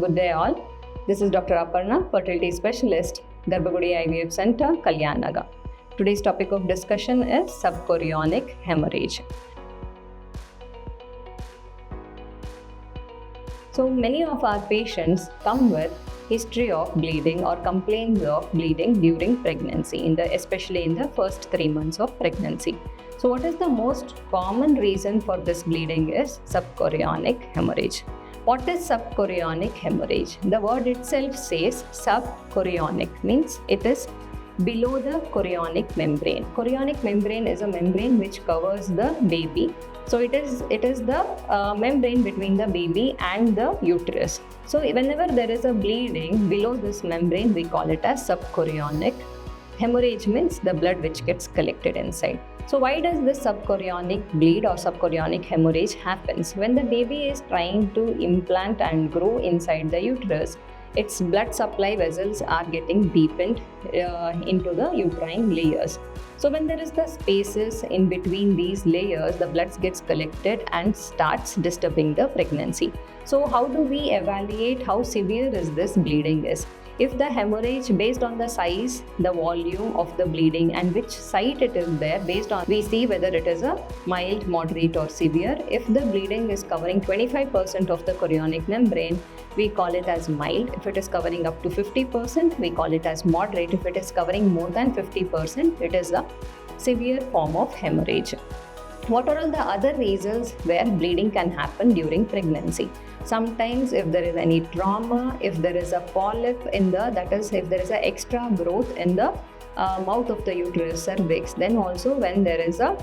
Good day all. This is Dr. Aparna, fertility specialist, Garbhagudi IVF Center, Kalyanagar. Today's topic of discussion is subchorionic hemorrhage. So many of our patients come with history of bleeding or complaints of bleeding during pregnancy, especially in the first 3 months of pregnancy. So what is the most common reason for this bleeding is subchorionic hemorrhage. What is subchorionic hemorrhage? The word itself says subchorionic, means it is below the chorionic membrane. Chorionic membrane is a membrane which covers the baby. So it is the membrane between the baby and the uterus. So whenever there is a bleeding below this membrane, we call it as subchorionic. Hemorrhage means the blood which gets collected inside. So why does this subchorionic bleed or subchorionic hemorrhage happens? When the baby is trying to implant and grow inside the uterus, its blood supply vessels are getting deepened into the uterine layers. So when there is the spaces in between these layers, the blood gets collected and starts disturbing the pregnancy. So how do we evaluate how severe is this bleeding is? If the hemorrhage, based on the size, the volume of the bleeding and which site it is there, based on, we see whether it is a mild, moderate or severe. If the bleeding is covering 25% of the chorionic membrane, we call it as mild. If it is covering up to 50%, we call it as moderate. If it is covering more than 50%, it is a severe form of hemorrhage. What are all the other reasons where bleeding can happen during pregnancy? Sometimes if there is any trauma, if there is a polyp if there is an extra growth in the mouth of the uterus, cervix, then also when there is a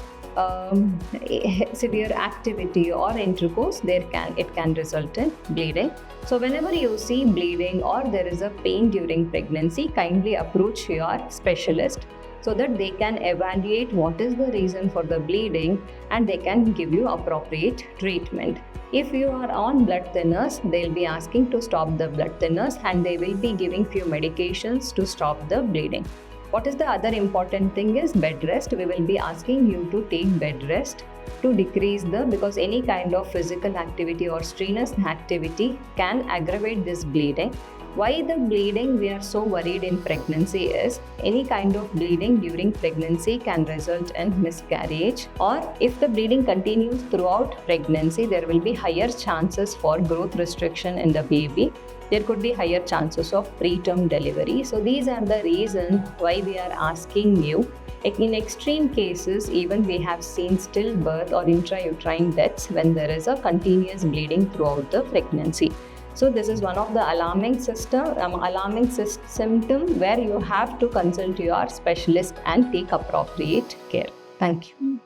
severe activity or intercourse, it can result in bleeding. So whenever you see bleeding or there is a pain during pregnancy, kindly approach your specialist so that they can evaluate what is the reason for the bleeding and they can give you appropriate treatment. If you are on blood thinners, they'll be asking to stop the blood thinners and they will be giving few medications to stop the bleeding. What is the other important thing is bed rest. We will be asking you to take bed rest to decrease because any kind of physical activity or strenuous activity can aggravate this bleeding. Why the bleeding we are so worried in pregnancy is any kind of bleeding during pregnancy can result in miscarriage, or if the bleeding continues throughout pregnancy, there will be higher chances for growth restriction in the baby. There could be higher chances of preterm delivery. So these are the reasons why we are asking you. In extreme cases, even we have seen stillbirth or intrauterine deaths when there is a continuous bleeding throughout the pregnancy. So this is one of the alarming symptom where you have to consult your specialist and take appropriate care. Thank you.